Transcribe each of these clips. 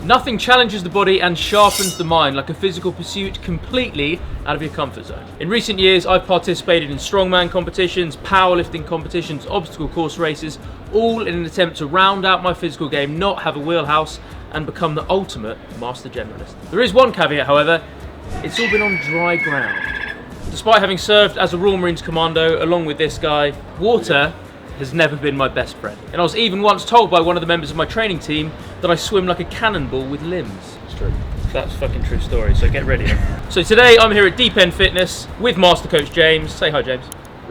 Nothing challenges the body and sharpens the mind like a physical pursuit completely out of your comfort zone. In recent years, I've participated in strongman competitions, powerlifting competitions, obstacle course races, all in an attempt to round out my physical game, not have a wheelhouse, and become the ultimate master generalist. There is one caveat, however: it's all been on dry ground. Despite having served as a Royal Marines commando along with this guy, water has never been my best friend. And I was even once told by one of the members of my training team that I swim like a cannonball with limbs. It's true. That's a fucking true story, so get ready. So today I'm here at Deep End Fitness with Master Coach James. Say hi, James.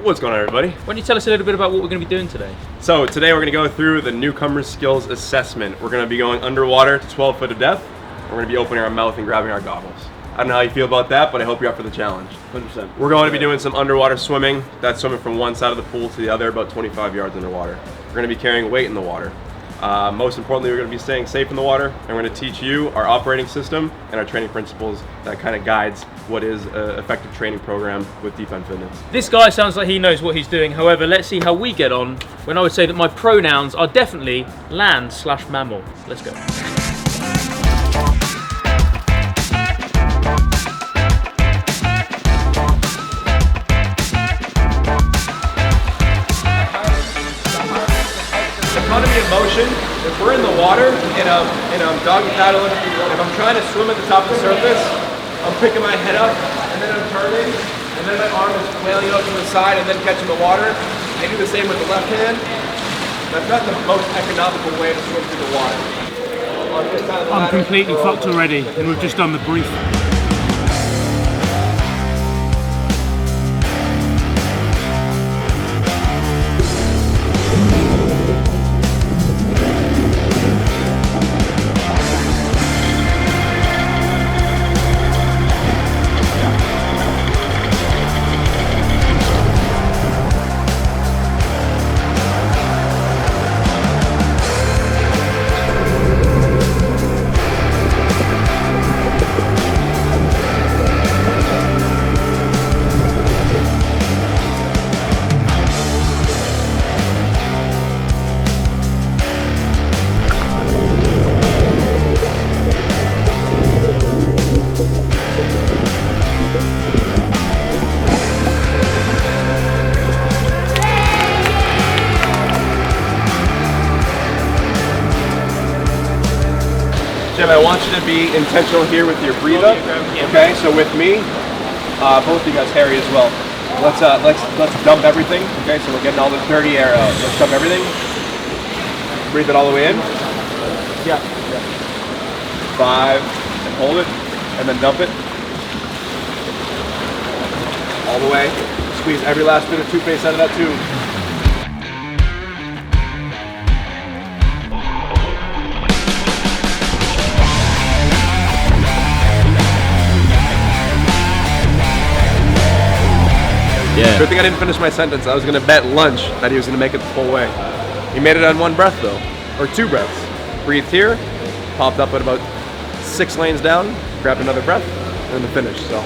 What's going on, everybody? Why don't you tell us a little bit about what we're going to be doing today? So today we're going to go through the newcomer skills assessment. We're going to be going underwater to 12 foot of depth. We're going to be opening our mouth and grabbing our goggles. I don't know how you feel about that, but I hope you're up for the challenge. 100%. We're going to be doing some underwater swimming. That's swimming from one side of the pool to the other, about 25 yards underwater. We're going to be carrying weight in the water. Most importantly, we're going to be staying safe in the water, and we're going to teach you our operating system and our training principles that kind of guides what is an effective training program with Deep End Fitness. This guy sounds like he knows what he's doing. However, let's see how we get on when I would say that my pronouns are definitely land/mammal. Let's go. Economy of motion. If we're in the water and I'm doggy paddling, if I'm trying to swim at the top of the surface, I'm picking my head up and then I'm turning and then my arm is flailing out to the side and then catching the water. I do the same with the left hand. That's not the most economical way to swim through the water. I'm completely fucked already, and we've just done the brief. Jim, I want you to be intentional here with your breathe up. Okay, so with me, both of you guys, Harry as well. Let's dump everything. Okay, so we're getting all the dirty air out. Let's dump everything. Breathe it all the way in. Yeah. 5, and hold it, and then dump it. All the way. Squeeze every last bit of toothpaste out of that tube. Yeah. Good thing I didn't finish my sentence. I was going to bet lunch that he was going to make it the full way. He made it on one breath though, or 2 breaths. Breathed here, popped up at about 6 lanes down, grabbed another breath, and then the finish. So.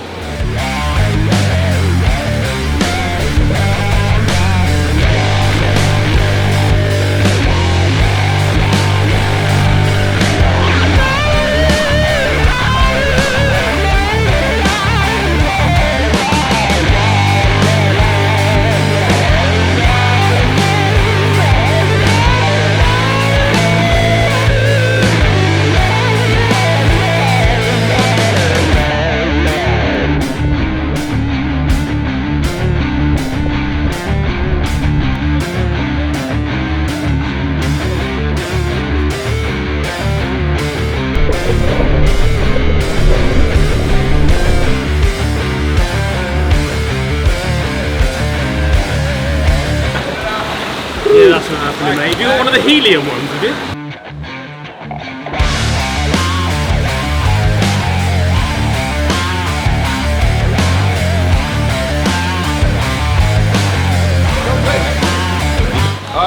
Yeah, that's what happened, mate. You got one of the helium ones, have you?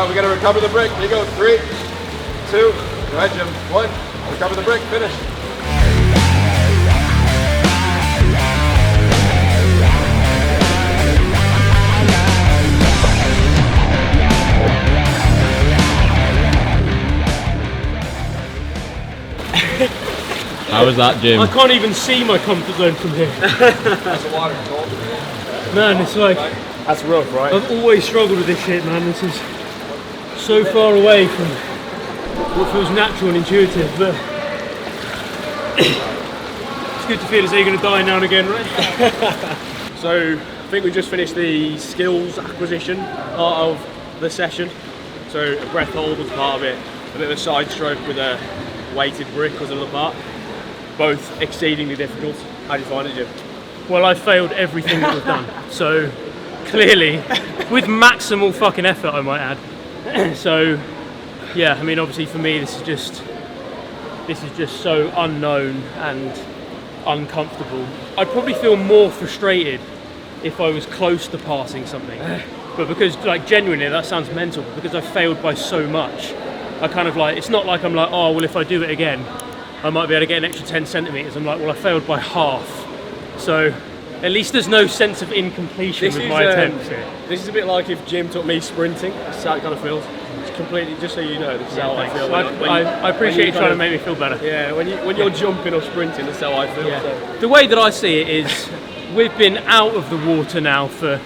We gotta recover the brick. Here you go. 3, 2, go ahead, Jim. 1, recover the brick, finish. How was that, Jim? I can't even see my comfort zone from here. That's the water cold. Man, it's like, That's rough, right? I've always struggled with this shit, man. This is so far away from what feels natural and intuitive, but it's good to feel as though you're going to die now and again, right? So I think we just finished the skills acquisition part of the session. So a breath hold was part of it, a bit of a side stroke with a weighted brick was another part. Both exceedingly difficult. How do you find it, Jim? Well, I failed everything that we've done, so clearly, with maximal fucking effort, I might add. So, yeah, I mean, obviously for me, this is just so unknown and uncomfortable. I'd probably feel more frustrated if I was close to passing something, but because, like, genuinely, that sounds mental, but because I failed by so much, I kind of like, it's not like I'm like, oh, well, if I do it again, I might be able to get an extra 10 centimetres. I'm like, well, I failed by half. So at least there's no sense of incompletion with my attempts here. This is a bit like if Jim took me sprinting. That's how it kind of feels. It's completely, just so you know, this is how I feel. I appreciate you trying to make me feel better. Yeah, when you're jumping or sprinting, that's how I feel. Yeah. So. The way that I see it is, we've been out of the water now for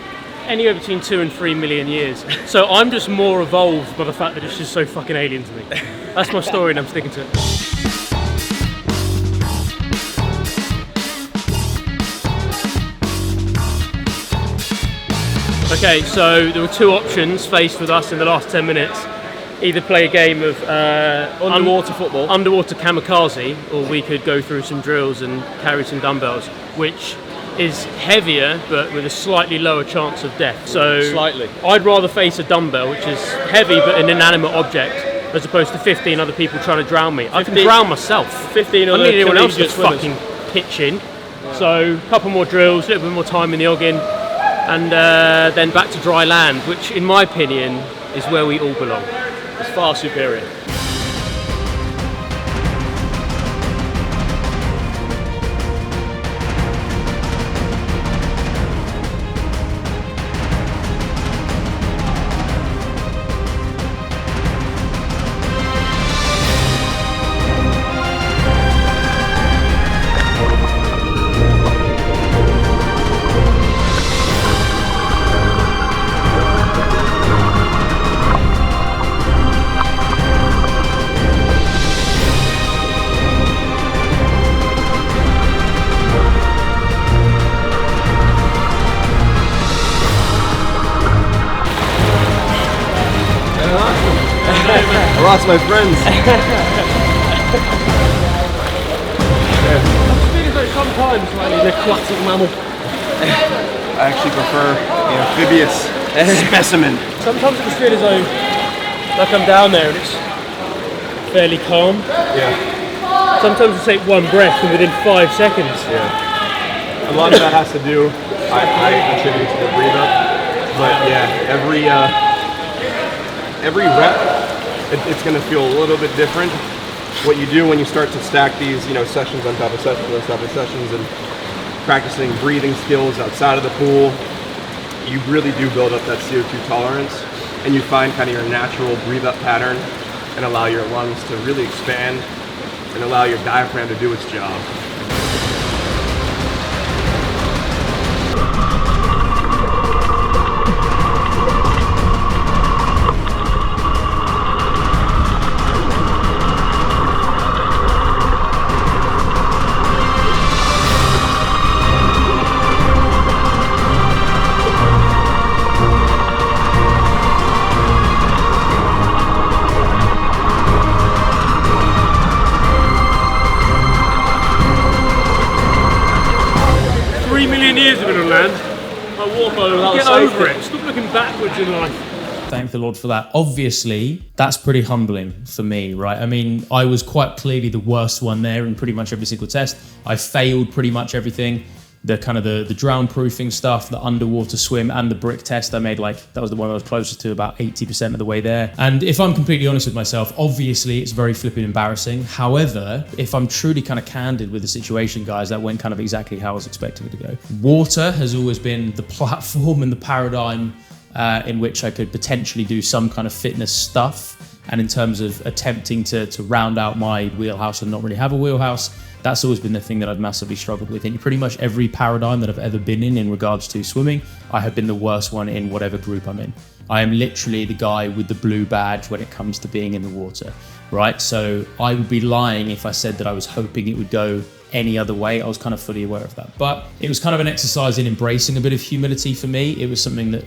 anywhere between 2 and 3 million years. So I'm just more evolved by the fact that it's just so fucking alien to me. That's my story and I'm sticking to it. Okay, so there were two options faced with us in the last 10 minutes. Either play a game of Underwater football. underwater kamikaze, or we could go through some drills and carry some dumbbells, which is heavier but with a slightly lower chance of death. So Slightly. I'd rather face a dumbbell, which is heavy but an inanimate object, as opposed to 15 other people trying to drown me. I can 15 drown myself. 15 I other don't need anyone else to collegiate swimmers. fucking pitch in. So a couple more drills, a little bit more time in the Oggin, and then back to dry land, which in my opinion is where we all belong. It's far superior. I lost my friends. Sometimes I need a classic mammal. I actually prefer the amphibious specimen. Sometimes I just feel as though like I'm down there and it's fairly calm. Yeah. Sometimes I take one breath and within 5 seconds. Yeah. A lot of that has to do, I attribute to the breathe up. But yeah, every rep, it's going to feel a little bit different. What you do when you start to stack these, sessions on top of sessions on top of sessions and practicing breathing skills outside of the pool, you really do build up that CO2 tolerance, and you find kind of your natural breathe up pattern and allow your lungs to really expand and allow your diaphragm to do its job. Years have been on land. I walk over Get over it. Stop looking backwards in life. Thank the Lord for that. Obviously, that's pretty humbling for me, right? I mean, I was quite clearly the worst one there in pretty much every single test. I failed pretty much everything. The drown proofing stuff, the underwater swim, and the brick test I made, that was the one I was closest to, about 80% of the way there. And if I'm completely honest with myself, obviously it's very flipping embarrassing. However, if I'm truly kind of candid with the situation, guys, that went kind of exactly how I was expecting it to go. Water has always been the platform and the paradigm in which I could potentially do some kind of fitness stuff. And in terms of attempting to round out my wheelhouse and not really have a wheelhouse, That's always been the thing that I've massively struggled with. In pretty much every paradigm that I've ever been in regards to swimming, I have been the worst one in whatever group I'm in. I am literally the guy with the blue badge when it comes to being in the water, right? So I would be lying if I said that I was hoping it would go any other way. I was kind of fully aware of that. But it was kind of an exercise in embracing a bit of humility for me. It was something that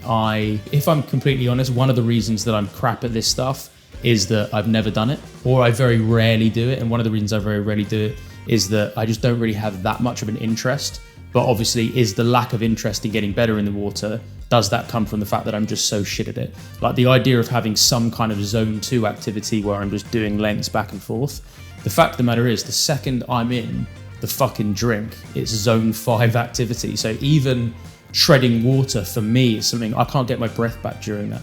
if I'm completely honest, one of the reasons that I'm crap at this stuff is that I've never done it, or I very rarely do it. And one of the reasons I very rarely do it is that I just don't really have that much of an interest. But obviously, is the lack of interest in getting better in the water, does that come from the fact that I'm just so shit at it? Like the idea of having some kind of zone 2 activity where I'm just doing lengths back and forth. The fact of the matter is, the second I'm in the fucking drink, it's zone 5 activity. So even treading water for me is something I can't get my breath back during that.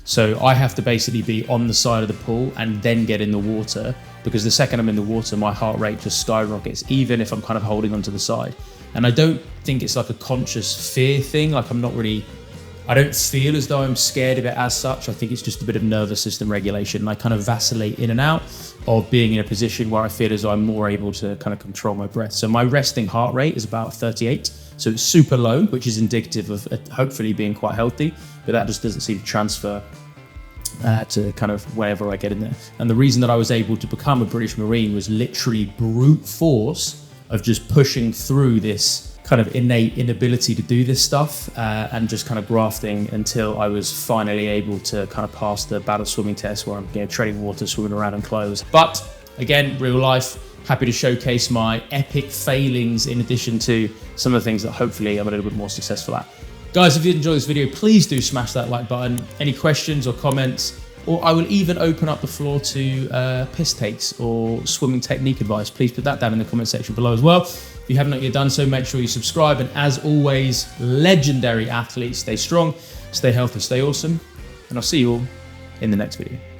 So I have to basically be on the side of the pool and then get in the water, because the second I'm in the water, my heart rate just skyrockets, even if I'm kind of holding onto the side. And I don't think it's like a conscious fear thing. Like I don't feel as though I'm scared of it as such. I think it's just a bit of nervous system regulation. And I kind of vacillate in and out of being in a position where I feel as though I'm more able to kind of control my breath. So my resting heart rate is about 38. So it's super low, which is indicative of hopefully being quite healthy, but that just doesn't seem to transfer to kind of wherever I get in there. And the reason that I was able to become a British Marine was literally brute force of just pushing through this kind of innate inability to do this stuff and just kind of grafting until I was finally able to kind of pass the battle swimming test, where I'm treading water, swimming around in clothes. But again, real life, happy to showcase my epic failings in addition to some of the things that hopefully I'm a little bit more successful at. Guys, if you enjoyed this video, please do smash that like button. Any questions or comments, or I will even open up the floor to piss takes or swimming technique advice. Please put that down in the comment section below as well. If you have not yet done so, make sure you subscribe. And as always, legendary athletes, stay strong, stay healthy, stay awesome. And I'll see you all in the next video.